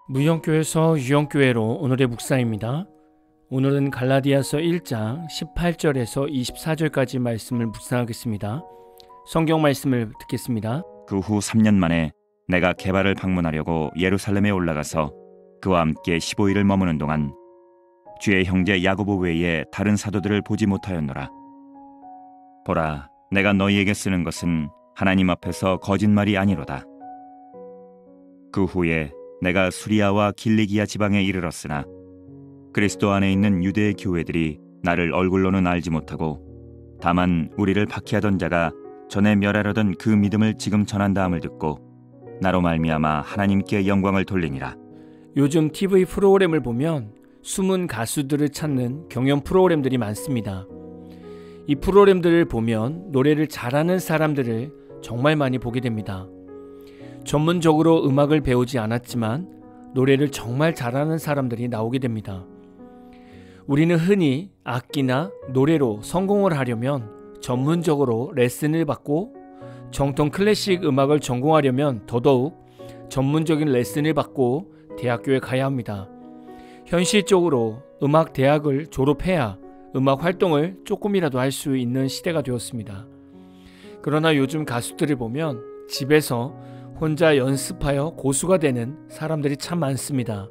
무형교회에서 유형교회로 오늘의 묵상입니다. 오늘은 갈라디아서 1장 18절에서 24절까지 말씀을 묵상하겠습니다. 성경 말씀을 듣겠습니다. 그 후 3년 만에 내가 게바를 방문하려고 예루살렘에 올라가서 그와 함께 15일을 머무는 동안 주의 형제 야고보 외에 다른 사도들을 보지 못하였노라. 보라, 내가 너희에게 쓰는 것은 하나님 앞에서 거짓말이 아니로다. 그 후에 내가 수리아와 길리기아 지방에 이르렀으나 그리스도 안에 있는 유대의 교회들이 나를 얼굴로는 알지 못하고 다만 우리를 박해하던 자가 전에 멸하려던 그 믿음을 지금 전한다함을 듣고 나로 말미암아 하나님께 영광을 돌리니라. 요즘 TV 프로그램을 보면 숨은 가수들을 찾는 경연 프로그램들이 많습니다. 이 프로그램들을 보면 노래를 잘하는 사람들을 정말 많이 보게 됩니다. 전문적으로 음악을 배우지 않았지만 노래를 정말 잘하는 사람들이 나오게 됩니다. 우리는 흔히 악기나 노래로 성공을 하려면 전문적으로 레슨을 받고 정통 클래식 음악을 전공하려면 더더욱 전문적인 레슨을 받고 대학교에 가야 합니다. 현실적으로 음악 대학을 졸업해야 음악 활동을 조금이라도 할 수 있는 시대가 되었습니다. 그러나 요즘 가수들을 보면 집에서 혼자 연습하여 고수가 되는 사람들이 참 많습니다.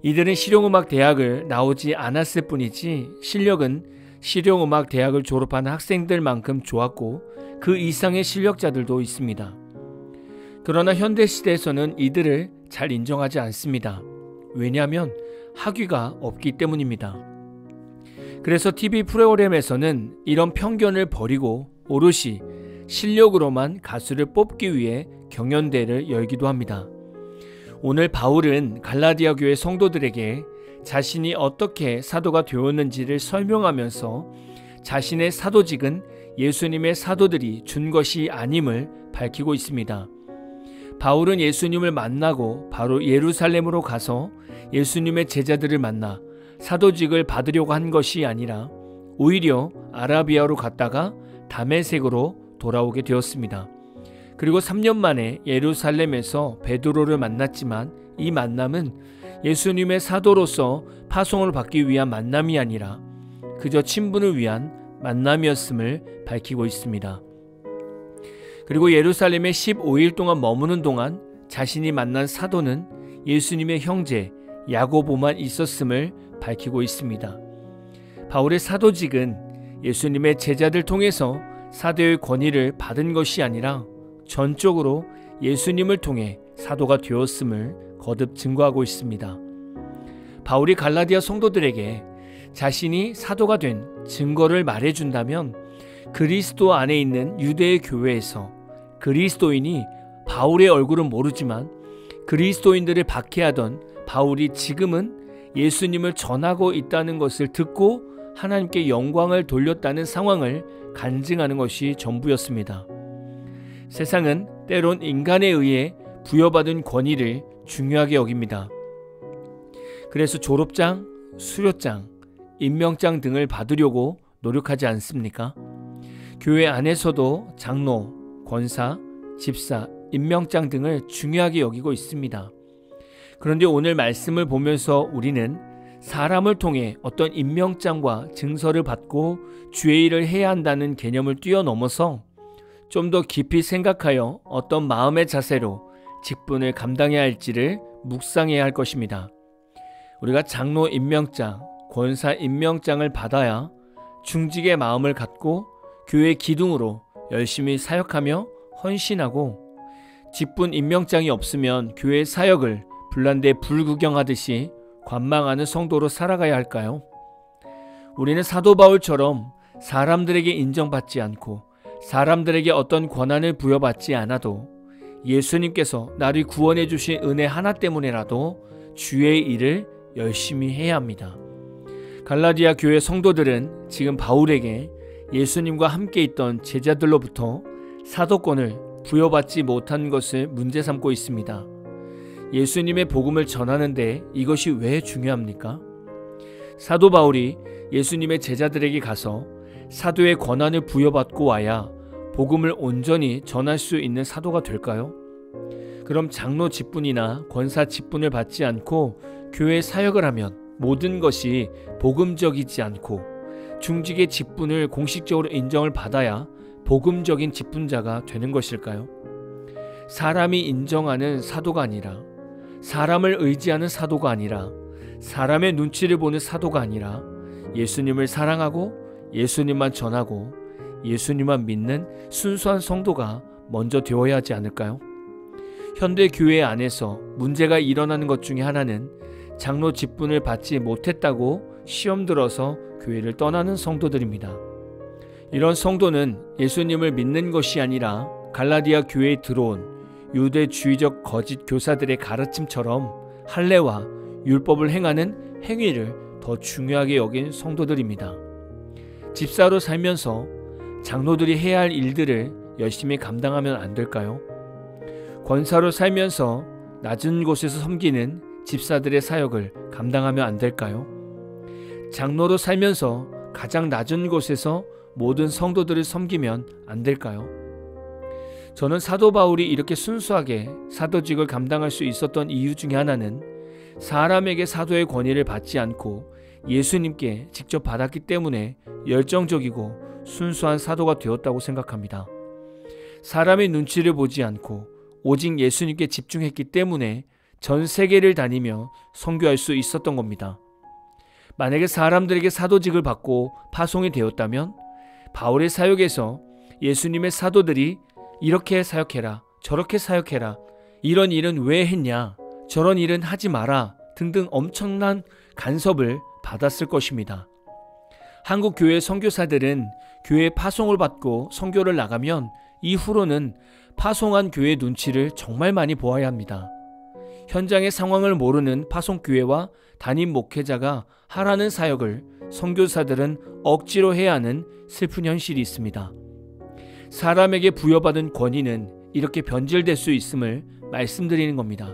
이들은 실용음악 대학을 나오지 않았을 뿐이지 실력은 실용음악 대학을 졸업한 학생들만큼 좋았고 그 이상의 실력자들도 있습니다. 그러나 현대시대에서는 이들을 잘 인정하지 않습니다. 왜냐하면 학위가 없기 때문입니다. 그래서 TV 프로그램에서는 이런 편견을 버리고 오롯이 실력으로만 가수를 뽑기 위해 경연대회를 열기도 합니다. 오늘 바울은 갈라디아 교회 성도들에게 자신이 어떻게 사도가 되었는지를 설명하면서 자신의 사도직은 예수님의 사도들이 준 것이 아님을 밝히고 있습니다. 바울은 예수님을 만나고 바로 예루살렘으로 가서 예수님의 제자들을 만나 사도직을 받으려고 한 것이 아니라 오히려 아라비아로 갔다가 다메섹으로 돌아오게 되었습니다. 그리고 3년 만에 예루살렘에서 베드로를 만났지만 이 만남은 예수님의 사도로서 파송을 받기 위한 만남이 아니라 그저 친분을 위한 만남이었음을 밝히고 있습니다. 그리고 예루살렘에 15일 동안 머무는 동안 자신이 만난 사도는 예수님의 형제 야고보만 있었음을 밝히고 있습니다. 바울의 사도직은 예수님의 제자들 통해서 사도의 권위를 받은 것이 아니라 전적으로 예수님을 통해 사도가 되었음을 거듭 증거하고 있습니다. 바울이 갈라디아 성도들에게 자신이 사도가 된 증거를 말해준다면 그리스도 안에 있는 유대의 교회에서 그리스도인이 바울의 얼굴은 모르지만 그리스도인들을 박해하던 바울이 지금은 예수님을 전하고 있다는 것을 듣고 하나님께 영광을 돌렸다는 상황을 간증하는 것이 전부였습니다. 세상은 때론 인간에 의해 부여받은 권위를 중요하게 여깁니다. 그래서 졸업장, 수료장, 임명장 등을 받으려고 노력하지 않습니까? 교회 안에서도 장로, 권사, 집사, 임명장 등을 중요하게 여기고 있습니다. 그런데 오늘 말씀을 보면서 우리는 사람을 통해 어떤 임명장과 증서를 받고 주의 일을 해야 한다는 개념을 뛰어넘어서 좀 더 깊이 생각하여 어떤 마음의 자세로 직분을 감당해야 할지를 묵상해야 할 것입니다. 우리가 장로 임명장, 권사 임명장을 받아야 중직의 마음을 갖고 교회 기둥으로 열심히 사역하며 헌신하고 직분 임명장이 없으면 교회 사역을 불난데 불구경하듯이 관망하는 성도로 살아가야 할까요? 우리는 사도 바울처럼 사람들에게 인정받지 않고 사람들에게 어떤 권한을 부여받지 않아도 예수님께서 나를 구원해 주신 은혜 하나 때문에라도 주의 일을 열심히 해야 합니다. 갈라디아 교회 성도들은 지금 바울에게 예수님과 함께 있던 제자들로부터 사도권을 부여받지 못한 것을 문제 삼고 있습니다. 예수님의 복음을 전하는데 이것이 왜 중요합니까? 사도 바울이 예수님의 제자들에게 가서 사도의 권한을 부여받고 와야 복음을 온전히 전할 수 있는 사도가 될까요? 그럼 장로 직분이나 권사 직분을 받지 않고 교회 사역을 하면 모든 것이 복음적이지 않고 중직의 직분을 공식적으로 인정을 받아야 복음적인 직분자가 되는 것일까요? 사람이 인정하는 사도가 아니라, 사람을 의지하는 사도가 아니라, 사람의 눈치를 보는 사도가 아니라 예수님을 사랑하고 예수님만 전하고 예수님만 믿는 순수한 성도가 먼저 되어야 하지 않을까요? 현대 교회 안에서 문제가 일어나는 것 중에 하나는 장로 직분을 받지 못했다고 시험 들어서 교회를 떠나는 성도들입니다. 이런 성도는 예수님을 믿는 것이 아니라 갈라디아 교회에 들어온 유대주의적 거짓 교사들의 가르침처럼 할례와 율법을 행하는 행위를 더 중요하게 여긴 성도들입니다. 집사로 살면서 장로들이 해야 할 일들을 열심히 감당하면 안 될까요? 권사로 살면서 낮은 곳에서 섬기는 집사들의 사역을 감당하면 안 될까요? 장로로 살면서 가장 낮은 곳에서 모든 성도들을 섬기면 안 될까요? 저는 사도 바울이 이렇게 순수하게 사도직을 감당할 수 있었던 이유 중에 하나는 사람에게 사도의 권위를 받지 않고 예수님께 직접 받았기 때문에 열정적이고 순수한 사도가 되었다고 생각합니다. 사람의 눈치를 보지 않고 오직 예수님께 집중했기 때문에 전 세계를 다니며 선교할 수 있었던 겁니다. 만약에 사람들에게 사도직을 받고 파송이 되었다면 바울의 사역에서 예수님의 사도들이 이렇게 사역해라, 저렇게 사역해라, 이런 일은 왜 했냐, 저런 일은 하지 마라 등등 엄청난 간섭을 받았을 것입니다. 한국 교회 선교사들은 교회 파송을 받고 선교를 나가면 이후로는 파송한 교회 눈치를 정말 많이 보아야 합니다. 현장의 상황을 모르는 파송교회와 담임 목회자가 하라는 사역을 선교사들은 억지로 해야 하는 슬픈 현실이 있습니다. 사람에게 부여받은 권위는 이렇게 변질될 수 있음을 말씀드리는 겁니다.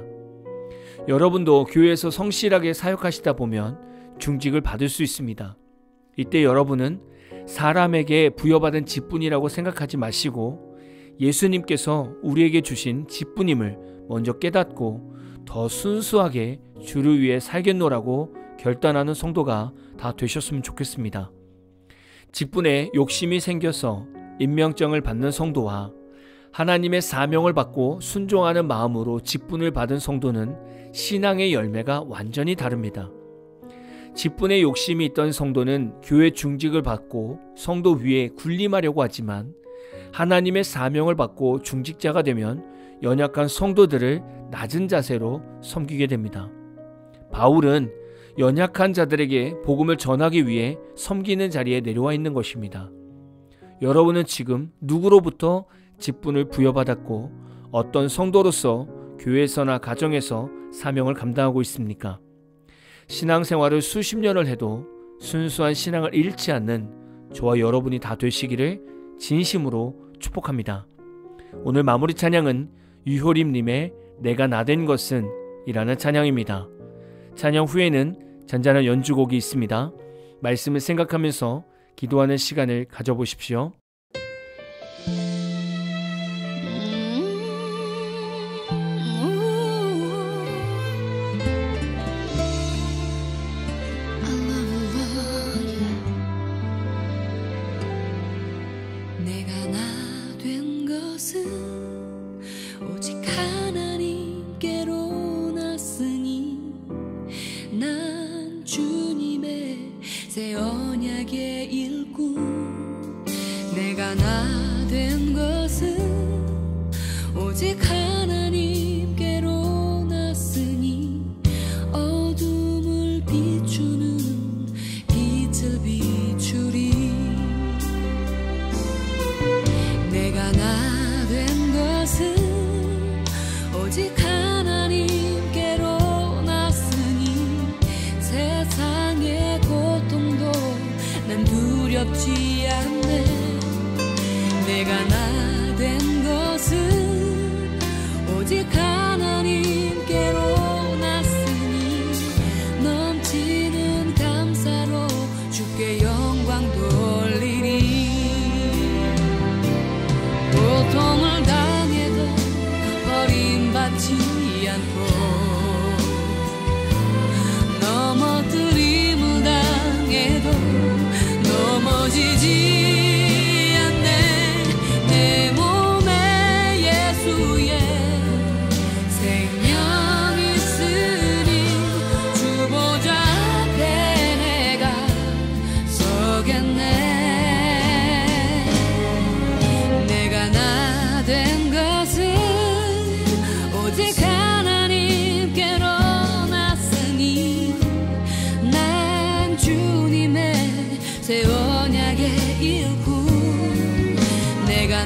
여러분도 교회에서 성실하게 사역하시다 보면 중직을 받을 수 있습니다. 이때 여러분은 사람에게 부여받은 직분이라고 생각하지 마시고 예수님께서 우리에게 주신 직분임을 먼저 깨닫고 더 순수하게 주를 위해 살겠노라고 결단하는 성도가 다 되셨으면 좋겠습니다. 직분에 욕심이 생겨서 임명장을 받는 성도와 하나님의 사명을 받고 순종하는 마음으로 직분을 받은 성도는 신앙의 열매가 완전히 다릅니다. 직분에 욕심이 있던 성도는 교회 중직을 받고 성도 위에 군림하려고 하지만 하나님의 사명을 받고 중직자가 되면 연약한 성도들을 낮은 자세로 섬기게 됩니다. 바울은 연약한 자들에게 복음을 전하기 위해 섬기는 자리에 내려와 있는 것입니다. 여러분은 지금 누구로부터 직분을 부여받았고 어떤 성도로서 교회에서나 가정에서 사명을 감당하고 있습니까? 신앙생활을 수십 년을 해도 순수한 신앙을 잃지 않는 저와 여러분이 다 되시기를 진심으로 축복합니다. 오늘 마무리 찬양은 유효림님의 내가 나 된 것은 이라는 찬양입니다. 찬양 후에는 잔잔한 연주곡이 있습니다. 말씀을 생각하면서 기도하는 시간을 가져보십시오. 새 언약의 일꾼 내가 나 된 것은 오직 하나님께로 났으니 어둠을 비추는 빛을 비추리 내가 나 된 것은 오직 하나님께로 났으니 세상의 고통도 난 두렵지 않네 내가 나 된 것은 오직 하나님께로 났으니 넘치는 감사로 주께 영광 돌리리 고통을 당해도 버림받지 오직 하나님께로 났으니 난 주님의 새 언약의 일꾼 내가